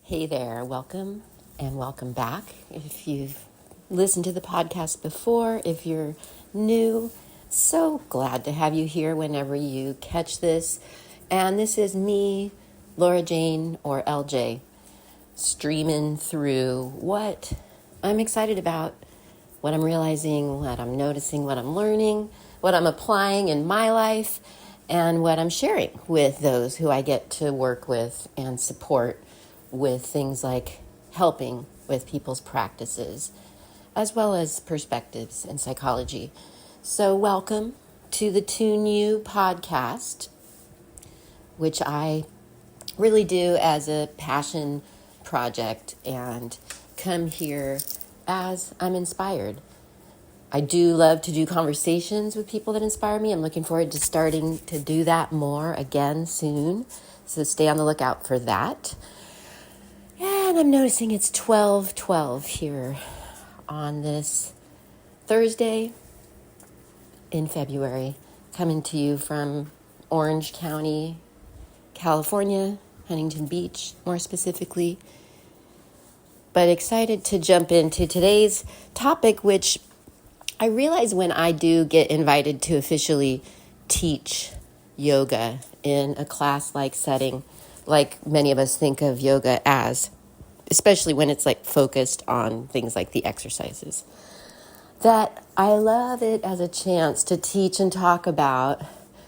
Hey there, welcome and welcome back. If you've listened to the podcast before, if you're new, so glad to have you here whenever you catch this. And this is me, Laura Jane, or LJ, streaming through what I'm excited about, what I'm realizing, what I'm noticing, what I'm learning, what I'm applying in my life, and what I'm sharing with those who I get to work with and support with things like helping with people's practices, as well as perspectives in psychology. So welcome to the Tune You podcast, which I really do as a passion project and come here as I'm inspired. I do love to do conversations with people that inspire me. I'm looking forward to starting to do that more again soon, so stay on the lookout for that. And I'm noticing it's 12:12 here on this Thursday in February, coming to you from Orange County, California, Huntington Beach, more specifically. But excited to jump into today's topic, which I realize when I do get invited to officially teach yoga in a class-like setting, like many of us think of yoga as, especially when it's like focused on things like the exercises, that I love it as a chance to teach and talk about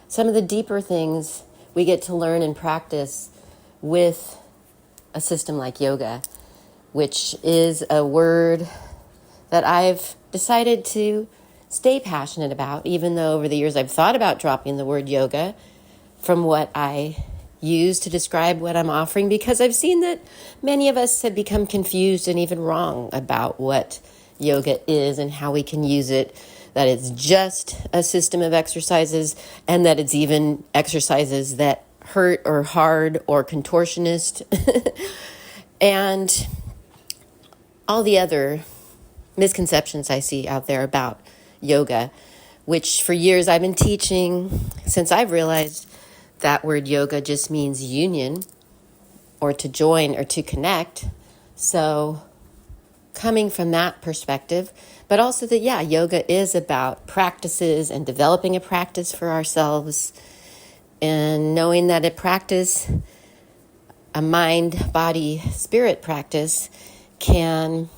some of the deeper things we get to learn and practice with a system like yoga, which is a word that I've decided to stay passionate about, even though over the years I've thought about dropping the word yoga from what I use to describe what I'm offering, because I've seen that many of us have become confused and even wrong about what yoga is and how we can use it, that it's just a system of exercises and that it's even exercises that hurt or hard or contortionist and all the other misconceptions I see out there about yoga, which for years I've been teaching since I've realized that word yoga just means union or to join or to connect. So coming from that perspective, but also that, yoga is about practices and developing a practice for ourselves and knowing that a mind, body, spirit practice can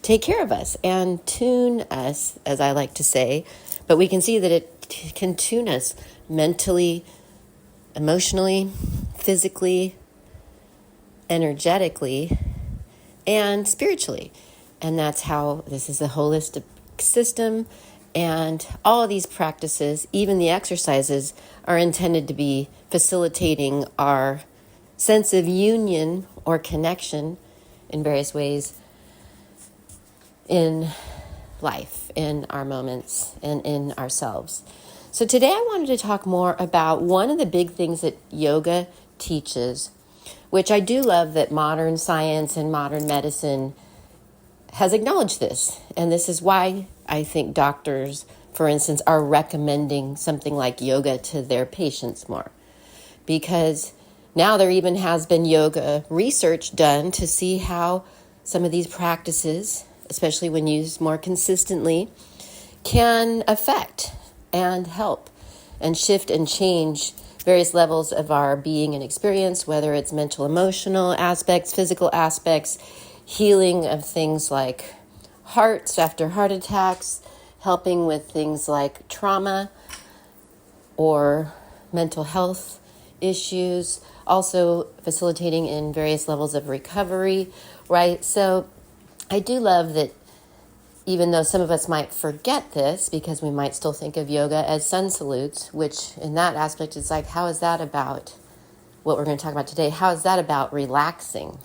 take care of us and tune us, as I like to say, but we can see that it can tune us mentally, emotionally, physically, energetically, and spiritually. And that's how this is a holistic system. And all of these practices, even the exercises, are intended to be facilitating our sense of union or connection in various ways in life, in our moments, and in ourselves. So today I wanted to talk more about one of the big things that yoga teaches, which I do love that modern science and modern medicine has acknowledged this. And this is why I think doctors, for instance, are recommending something like yoga to their patients more. Because now there even has been yoga research done to see how some of these practices, especially when used more consistently, can affect and help and shift and change various levels of our being and experience, whether it's mental, emotional aspects, physical aspects, healing of things like hearts after heart attacks, helping with things like trauma or mental health issues, also facilitating in various levels of recovery, right? So I do love that even though some of us might forget this because we might still think of yoga as sun salutes, which in that aspect is like, how is that about what we're going to talk about today? How is that about relaxing?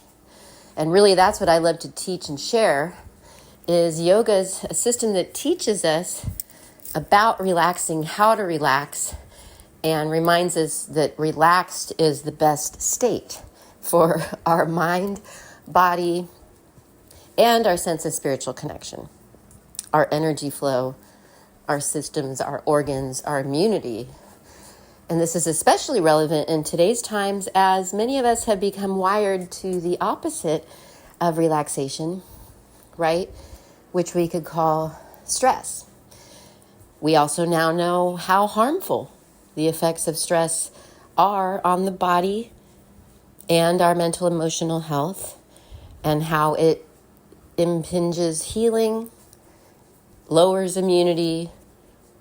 And really that's what I love to teach and share, is yoga's a system that teaches us about relaxing, how to relax, and reminds us that relaxed is the best state for our mind, body, and our sense of spiritual connection, our energy flow, our systems, our organs, our immunity, And this is especially relevant in today's times as many of us have become wired to the opposite of relaxation, right? Which we could call stress. We also now know how harmful the effects of stress are on the body and our mental emotional health, and how it impinges healing, lowers immunity,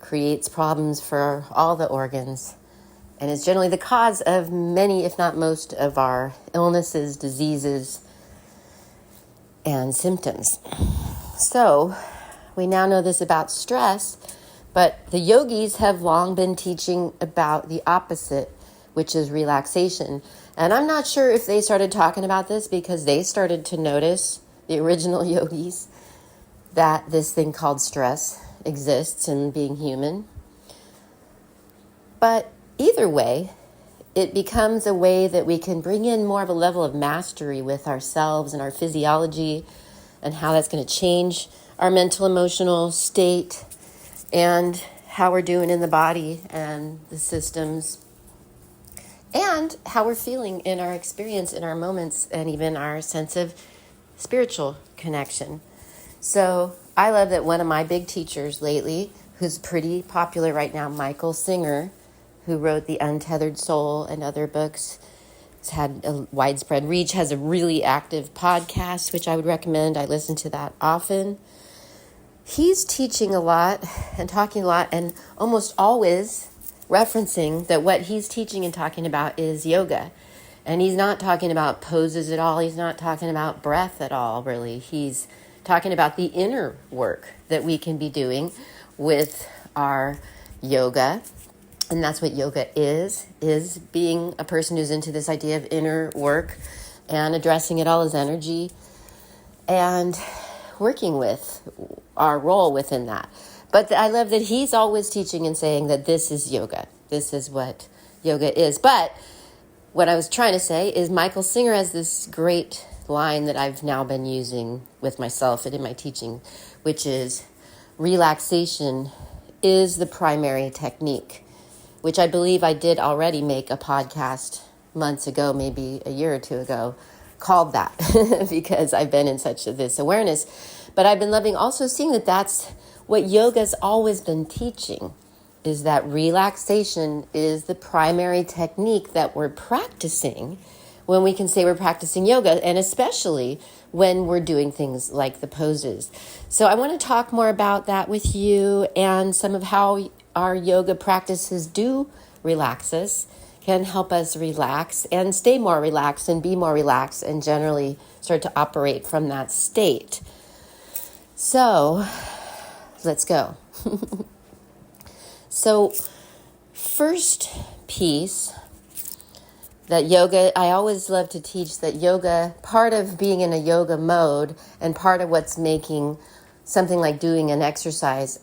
creates problems for all the organs, and is generally the cause of many, if not most, of our illnesses, diseases, and symptoms. So we now know this about stress, but the yogis have long been teaching about the opposite, which is relaxation. And I'm not sure if they started talking about this because they started to notice, the original yogis, that this thing called stress exists in being human. But either way, it becomes a way that we can bring in more of a level of mastery with ourselves and our physiology, and how that's going to change our mental emotional state and how we're doing in the body and the systems, and how we're feeling in our experience, in our moments, and even our sense of spiritual connection. So I love that one of my big teachers lately, who's pretty popular right now, Michael Singer, who wrote The Untethered Soul and other books, has had a widespread reach, has a really active podcast, which I would recommend. I listen to that often. He's teaching a lot and talking a lot, and almost always referencing that what he's teaching and talking about is yoga. And he's not talking about poses at all. He's not talking about breath at all, really. He's talking about the inner work that we can be doing with our yoga. And that's what yoga is being a person who's into this idea of inner work and addressing it all as energy and working with our role within that. But I love that he's always teaching and saying that this is yoga. This is what yoga is. But what I was trying to say is Michael Singer has this great line that I've now been using with myself and in my teaching, which is relaxation is the primary technique, which I believe I did already make a podcast months ago, maybe a year or two ago, called that because I've been in such this awareness. But I've been loving also seeing that that's what yoga's always been teaching, is that relaxation is the primary technique that we're practicing when we can say we're practicing yoga, and especially when we're doing things like the poses. So I want to talk more about that with you and some of how our yoga practices do relax us, can help us relax and stay more relaxed and be more relaxed and generally start to operate from that state. So let's go. So first piece that yoga, I always love to teach that yoga, part of being in a yoga mode and part of what's making something like doing an exercise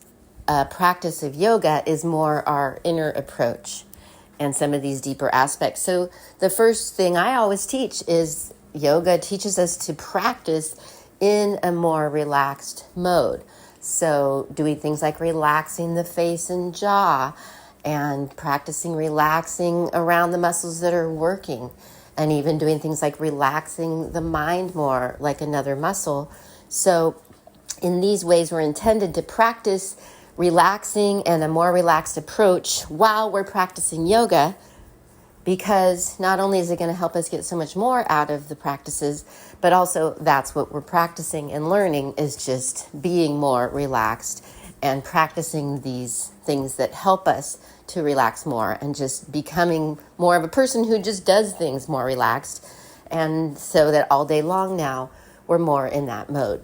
a practice of yoga is more our inner approach and some of these deeper aspects. So the first thing I always teach is yoga teaches us to practice in a more relaxed mode. So doing things like relaxing the face and jaw and practicing relaxing around the muscles that are working, and even doing things like relaxing the mind more like another muscle. So in these ways, we're intended to practice relaxing and a more relaxed approach while we're practicing yoga, because not only is it going to help us get so much more out of the practices, but also that's what we're practicing and learning, is just being more relaxed and practicing these things that help us to relax more and just becoming more of a person who just does things more relaxed. And so that all day long now, we're more in that mode.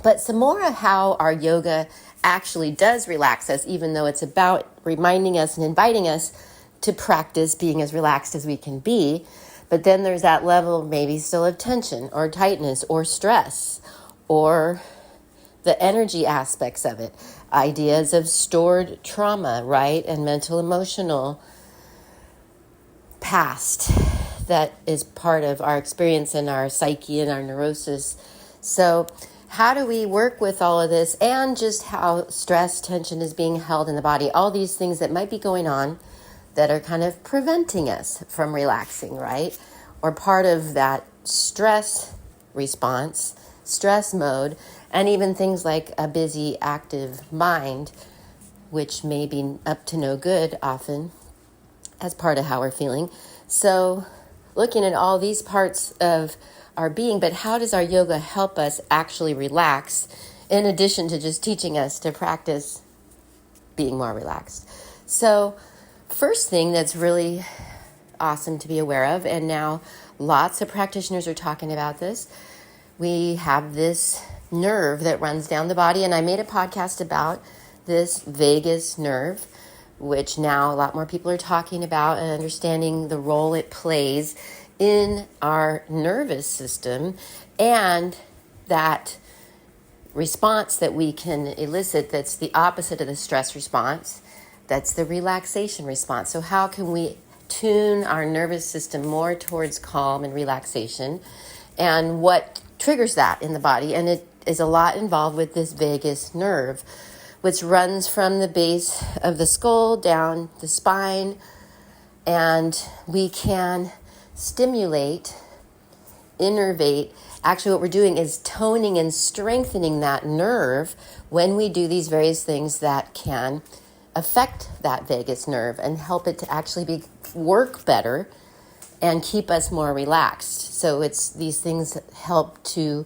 But some more of how our yoga actually does relax us, even though it's about reminding us and inviting us to practice being as relaxed as we can be. But then there's that level maybe still of tension or tightness or stress or the energy aspects of it, ideas of stored trauma, right? And mental emotional past that is part of our experience and our psyche and our neurosis. So how do we work with all of this, and just how stress, tension is being held in the body, all these things that might be going on that are kind of preventing us from relaxing, right? Or part of that stress response, stress mode, and even things like a busy, active mind, which may be up to no good often as part of how we're feeling. So looking at all these parts of our being, but how does our yoga help us actually relax in addition to just teaching us to practice being more relaxed? So first thing that's really awesome to be aware of, and now lots of practitioners are talking about this, we have this nerve that runs down the body, and I made a podcast about this vagus nerve, which now a lot more people are talking about and understanding the role it plays in our nervous system, and that response that we can elicit that's the opposite of the stress response, that's the relaxation response. So how can we tune our nervous system more towards calm and relaxation, and what triggers that in the body? And it is a lot involved with this vagus nerve, which runs from the base of the skull down the spine, and we can stimulate, innervate. Actually, what we're doing is toning and strengthening that nerve when we do these various things that can affect that vagus nerve and help it to actually work better and keep us more relaxed. So it's these things that help to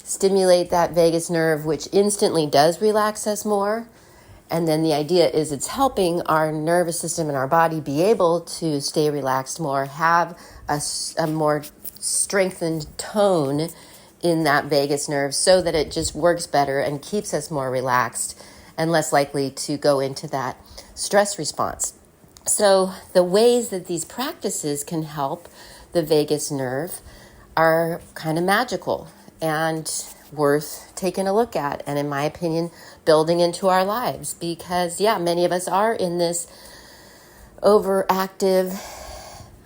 stimulate that vagus nerve, which instantly does relax us more. And then the idea is it's helping our nervous system and our body be able to stay relaxed more, have a more strengthened tone in that vagus nerve so that it just works better and keeps us more relaxed and less likely to go into that stress response. So the ways that these practices can help the vagus nerve are kind of magical and worth taking a look at, and in my opinion, building into our lives, because many of us are in this overactive,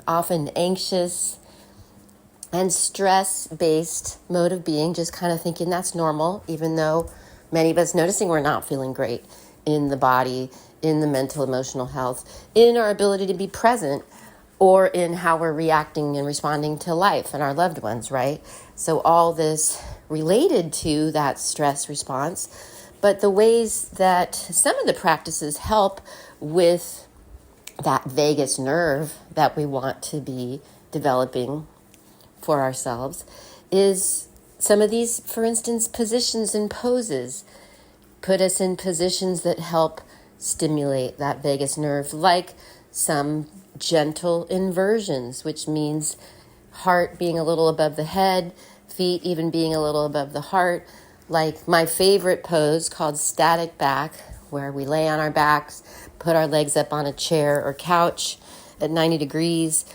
often anxious and stress-based mode of being, just kind of thinking that's normal, even though many of us noticing we're not feeling great in the body, in the mental, emotional health, in our ability to be present, or in how we're reacting and responding to life and our loved ones, right? So all this related to that stress response, but the ways that some of the practices help with that vagus nerve that we want to be developing for ourselves is some of these, for instance, positions and poses put us in positions that help stimulate that vagus nerve, like some gentle inversions, which means heart being a little above the head, feet even being a little above the heart, like my favorite pose called static back, where we lay on our backs, put our legs up on a chair or couch at 90 degrees,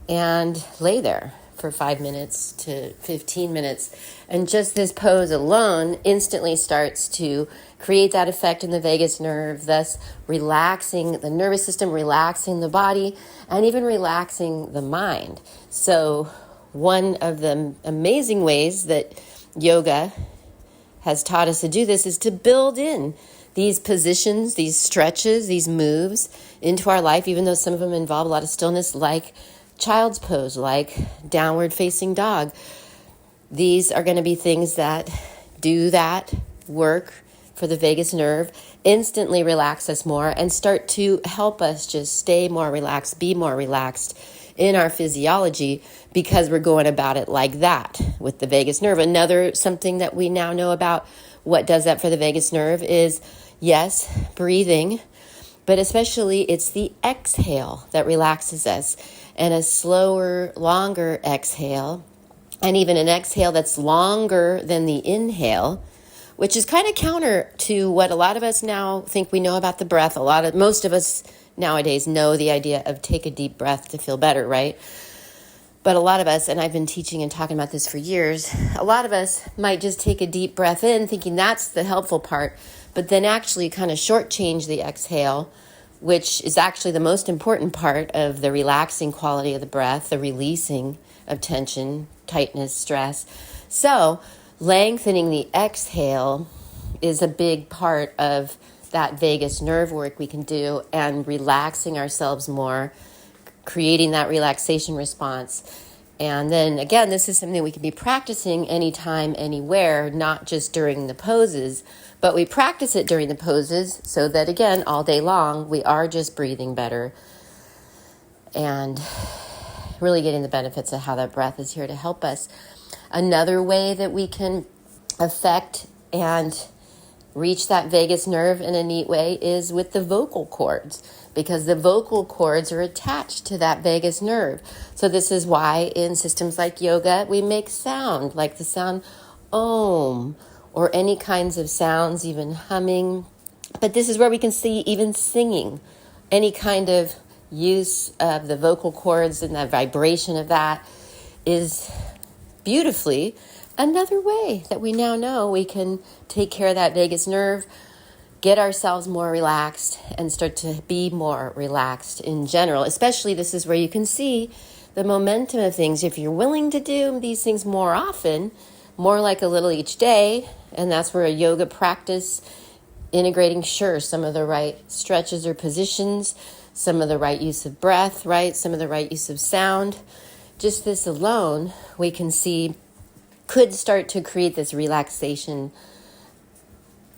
and lay there for 5 minutes to 15 minutes. And just this pose alone instantly starts to create that effect in the vagus nerve, thus relaxing the nervous system, relaxing the body, and even relaxing the mind. So one of the amazing ways that yoga has taught us to do this is to build in these positions, these stretches, these moves into our life, even though some of them involve a lot of stillness, like child's pose, like downward facing dog. These are going to be things that do that work for the vagus nerve, instantly relax us more, and start to help us just stay more relaxed, be more relaxed in our physiology, because we're going about it like that with the vagus nerve. Another something that we now know about what does that for the vagus nerve is, yes, breathing, but especially it's the exhale that relaxes us, and a slower, longer exhale, and even an exhale that's longer than the inhale, which is kind of counter to what a lot of us now think we know about the breath. Most of us nowadays know the idea of take a deep breath to feel better, right? But a lot of us, and I've been teaching and talking about this for years, a lot of us might just take a deep breath in thinking that's the helpful part, but then actually kind of shortchange the exhale, which is actually the most important part of the relaxing quality of the breath, the releasing of tension, tightness, stress. So lengthening the exhale is a big part of that vagus nerve work we can do and relaxing ourselves more, creating that relaxation response. And then again, this is something we can be practicing anytime, anywhere, not just during the poses, but we practice it during the poses so that again, all day long, we are just breathing better and really getting the benefits of how that breath is here to help us. Another way that we can affect and reach that vagus nerve in a neat way is with the vocal cords, because the vocal cords are attached to that vagus nerve. So this is why in systems like yoga, we make sound, like the sound om, or any kinds of sounds, even humming. But this is where we can see even singing, any kind of use of the vocal cords and the vibration of that is beautifully another way that we now know we can take care of that vagus nerve, get ourselves more relaxed, and start to be more relaxed in general. Especially this is where you can see the momentum of things. If you're willing to do these things more often, more like a little each day, and that's where a yoga practice, integrating, some of the right stretches or positions, some of the right use of breath, right? Some of the right use of sound. Just this alone, we can see could start to create this relaxation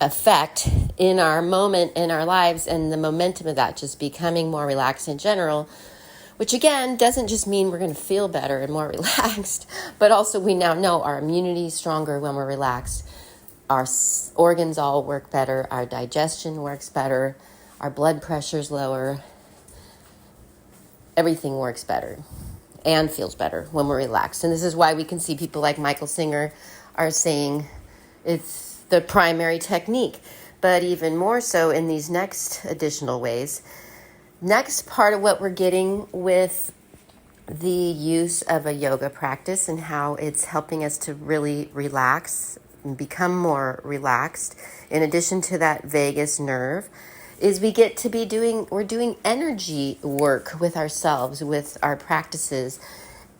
effect in our moment, in our lives, and the momentum of that just becoming more relaxed in general, which again doesn't just mean we're going to feel better and more relaxed, but also we now know our immunity is stronger when we're relaxed. Our organs all work better, our digestion works better, our blood pressure's lower, everything works better and feels better when we're relaxed. And this is why we can see people like Michael Singer are saying it's the primary technique, but even more so in these next additional ways. Next part of what we're getting with the use of a yoga practice and how it's helping us to really relax and become more relaxed, in addition to that vagus nerve, is we get to be we're doing energy work with ourselves, with our practices,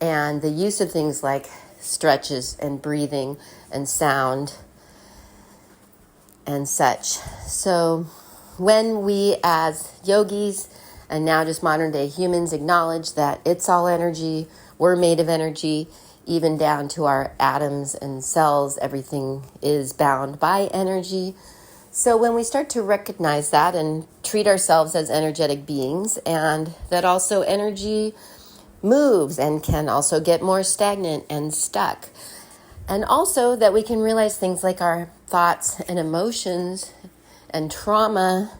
and the use of things like stretches and breathing and sound and such. So when we as yogis and now just modern day humans acknowledge that it's all energy, we're made of energy, even down to our atoms and cells, everything is bound by energy. So when we start to recognize that and treat ourselves as energetic beings, and that also energy moves and can also get more stagnant and stuck, and also that we can realize things like our thoughts and emotions and trauma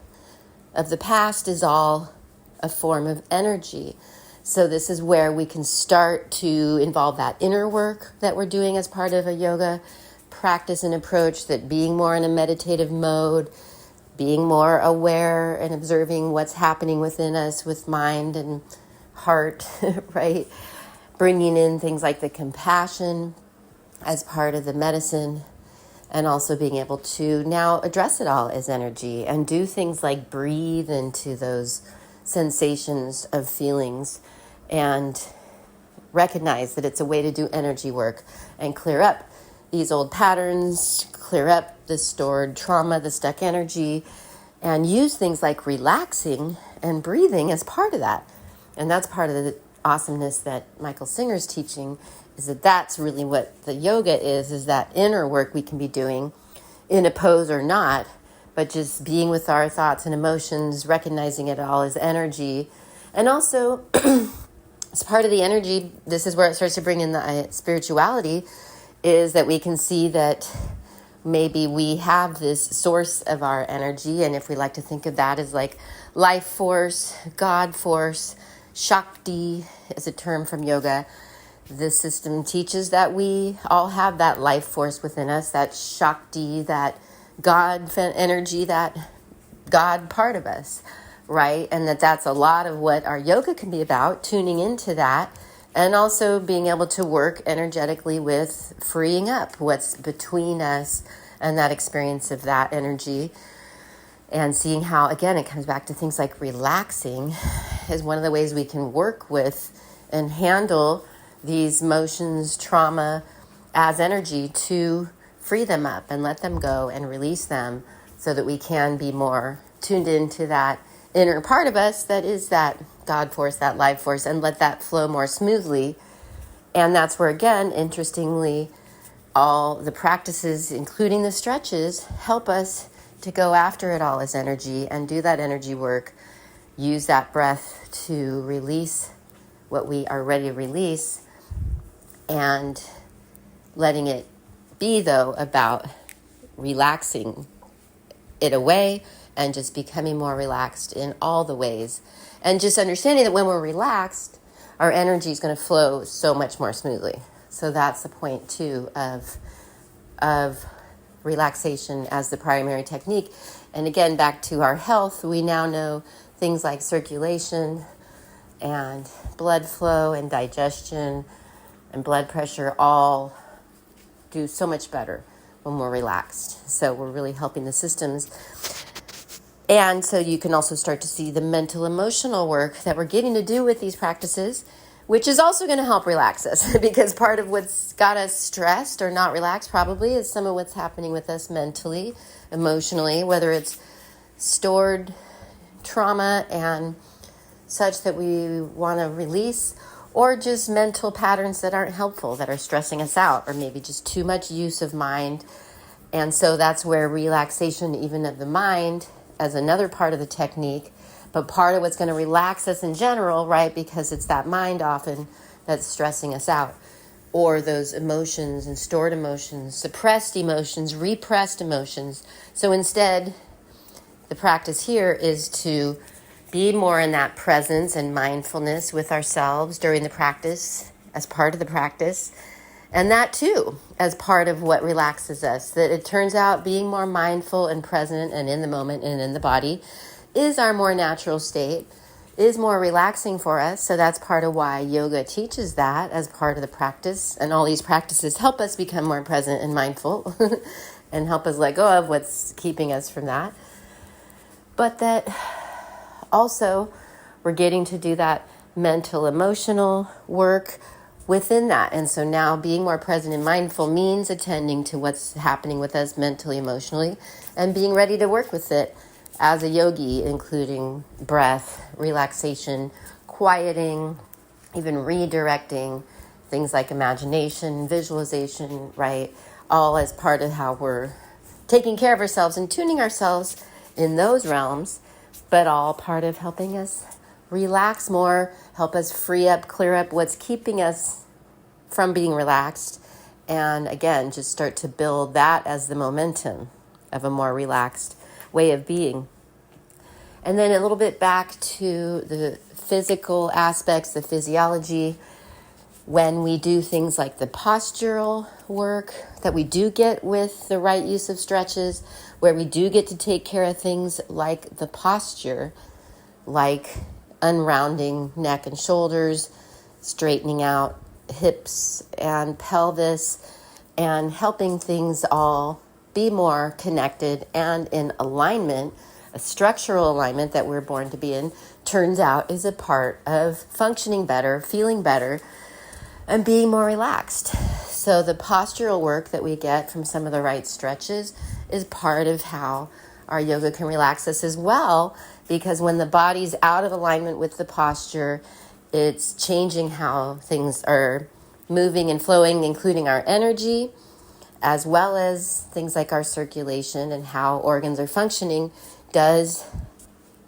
of the past is all a form of energy. So this is where we can start to involve that inner work that we're doing as part of a yoga practice and approach, that being more in a meditative mode, being more aware and observing what's happening within us with mind and heart, right? Bringing in things like the compassion as part of the medicine, and also being able to now address it all as energy and do things like breathe into those sensations of feelings and recognize that it's a way to do energy work and clear up these old patterns, clear up the stored trauma, the stuck energy, and use things like relaxing and breathing as part of that. And that's part of the awesomeness that Michael Singer's teaching, is that that's really what the yoga is that inner work we can be doing in a pose or not, but just being with our thoughts and emotions, recognizing it all as energy. And also, as part of the energy, this is where it starts to bring in the spirituality, is that we can see that maybe we have this source of our energy, and if we like to think of that as like life force, God force, Shakti is a term from yoga. This system teaches that we all have that life force within us, that Shakti, that God energy, that God part of us, right? And that's a lot of what our yoga can be about, tuning into that. And also being able to work energetically with freeing up what's between us and that experience of that energy. And seeing how, again, it comes back to things like relaxing is one of the ways we can work with and handle these emotions, trauma as energy, to free them up and let them go and release them so that we can be more tuned into that inner part of us that is that God force, that life force, and let that flow more smoothly. And that's where, again, interestingly, all the practices, including the stretches, help us to go after it all as energy and do that energy work. Use that breath to release what we are ready to release, and letting it be, though, about relaxing it away and just becoming more relaxed in all the ways. And just understanding that when we're relaxed, our energy is going to flow so much more smoothly. So that's the point, too, of relaxation as the primary technique. And again, back to our health, we now know things like circulation and blood flow and digestion and blood pressure all do so much better when we're relaxed. So we're really helping the systems. And so you can also start to see the mental emotional work that we're getting to do with these practices, which is also going to help relax us, because part of what's got us stressed or not relaxed probably is some of what's happening with us mentally, emotionally, whether it's stored trauma and such that we want to release, or just mental patterns that aren't helpful, that are stressing us out, or maybe just too much use of mind. And so that's where relaxation, even of the mind, as another part of the technique, but part of what's going to relax us in general, right? Because it's that mind often that's stressing us out, or those emotions and stored emotions, suppressed emotions, repressed emotions. So instead, the practice here is to be more in that presence and mindfulness with ourselves during the practice, as part of the practice. And that too, as part of what relaxes us, that it turns out being more mindful and present and in the moment and in the body is our more natural state, is more relaxing for us. So that's part of why yoga teaches that as part of the practice. And all these practices help us become more present and mindful and help us let go of what's keeping us from that. But that also we're getting to do that mental, emotional work within that. And so now being more present and mindful means attending to what's happening with us mentally, emotionally, and being ready to work with it as a yogi, including breath, relaxation, quieting, even redirecting, things like imagination, visualization, right? All as part of how we're taking care of ourselves and tuning ourselves in those realms, but all part of helping us relax more, help us free up, clear up what's keeping us from being relaxed. And again, just start to build that as the momentum of a more relaxed way of being. And then a little bit back to the physical aspects, the physiology. When we do things like the postural work that we do get with the right use of stretches, where we do get to take care of things like the posture, like unrounding neck and shoulders, straightening out hips and pelvis, and helping things all be more connected and in alignment. A structural alignment that we're born to be in, turns out, is a part of functioning better, feeling better, and being more relaxed. So the postural work that we get from some of the right stretches is part of how our yoga can relax us as well, because when the body's out of alignment with the posture, it's changing how things are moving and flowing, including our energy, as well as things like our circulation and how organs are functioning does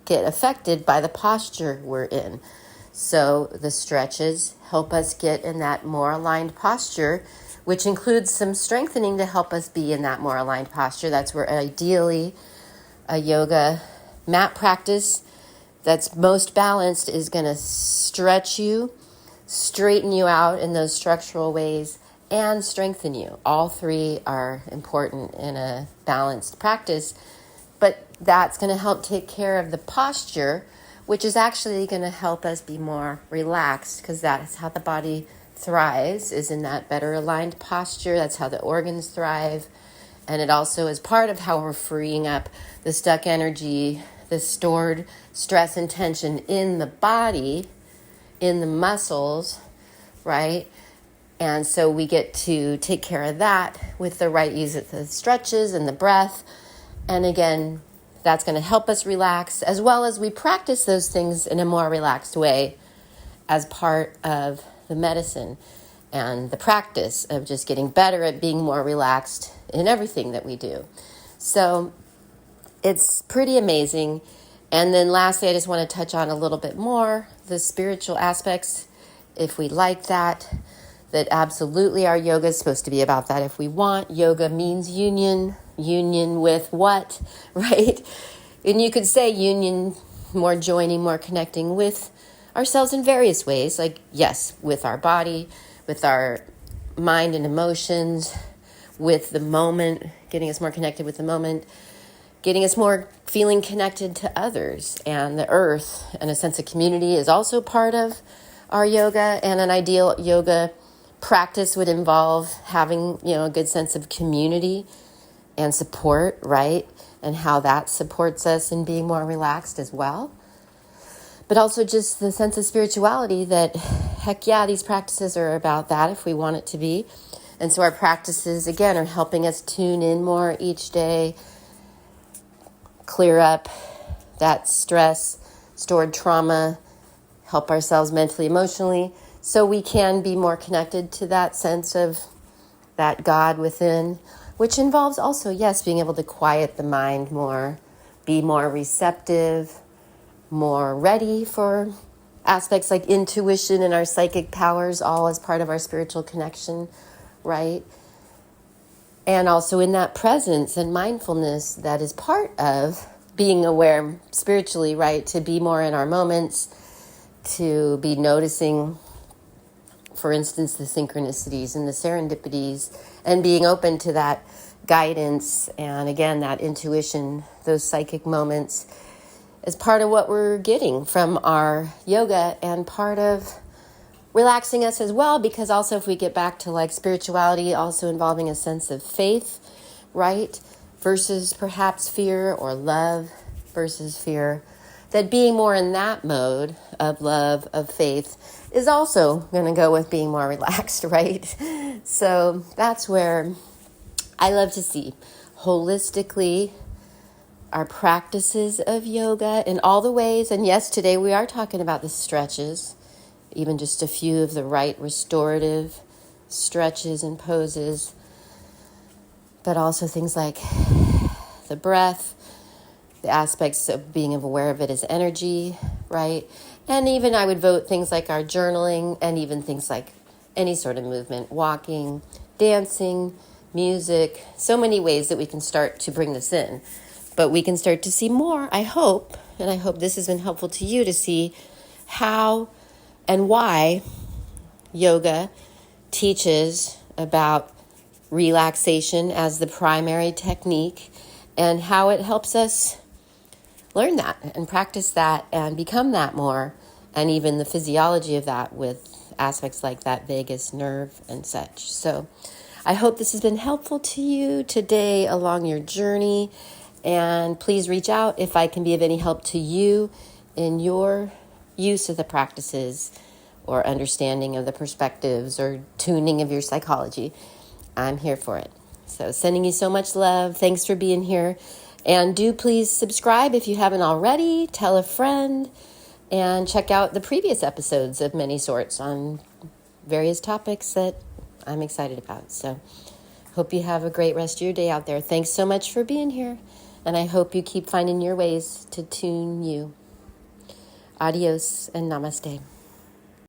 get affected by the posture we're in. So the stretches help us get in that more aligned posture, which includes some strengthening to help us be in that more aligned posture. That's where ideally a yoga mat practice that's most balanced is going to stretch you, straighten you out in those structural ways, and strengthen you. All three are important in a balanced practice, but that's going to help take care of the posture, which is actually going to help us be more relaxed, because that's how the body thrives, is in that better aligned posture. That's how the organs thrive. And it also is part of how we're freeing up the stuck energy, the stored stress and tension in the body, in the muscles, right? And so we get to take care of that with the right use of the stretches and the breath. And again, That's going to help us relax, as well as we practice those things in a more relaxed way as part of the medicine and the practice of just getting better at being more relaxed in everything that we do. So it's pretty amazing. And then lastly, I just want to touch on a little bit more the spiritual aspects, if we like that absolutely our yoga is supposed to be about that if we want. Yoga means union with what, right? And you could say union, more joining, more connecting with ourselves in various ways, like, yes, with our body, with our mind and emotions, with the moment, getting us more connected with the moment, getting us more feeling connected to others and the earth, and a sense of community is also part of our yoga. And an ideal yoga practice would involve having, a good sense of community and support, right? And how that supports us in being more relaxed as well. But also just the sense of spirituality that, heck yeah, these practices are about that if we want it to be. And so our practices, again, are helping us tune in more each day, clear up that stress, stored trauma, help ourselves mentally, emotionally, so we can be more connected to that sense of that God within, which involves also, yes, being able to quiet the mind more, be more receptive, more ready for aspects like intuition and our psychic powers, all as part of our spiritual connection, right? And also in that presence and mindfulness that is part of being aware spiritually, right? To be more in our moments, to be noticing, for instance, the synchronicities and the serendipities, and being open to that guidance and, again, that intuition, those psychic moments, is part of what we're getting from our yoga and part of relaxing us as well. Because also, if we get back to like spirituality also involving a sense of faith, right, versus perhaps fear, or love versus fear, that being more in that mode of love, of faith, is also going to go with being more relaxed, right? So that's where I love to see holistically our practices of yoga in all the ways. And yes, today we are talking about the stretches, even just a few of the right restorative stretches and poses, but also things like the breath, the aspects of being aware of it as energy, right? And even I would vote things like our journaling, and even things like any sort of movement, walking, dancing, music, so many ways that we can start to bring this in. But we can start to see more, I hope, and I hope this has been helpful to you to see how and why yoga teaches about relaxation as the primary technique, and how it helps us learn that and practice that and become that more, and even the physiology of that with aspects like that vagus nerve and such. So I hope this has been helpful to you today along your journey, and please reach out if I can be of any help to you in your use of the practices or understanding of the perspectives or tuning of your psychology. I'm here for it. So sending you so much love. Thanks for being here. And do please subscribe if you haven't already. Tell a friend. And check out the previous episodes of many sorts on various topics that I'm excited about. So hope you have a great rest of your day out there. Thanks so much for being here. And I hope you keep finding your ways to tune you. Adios and namaste.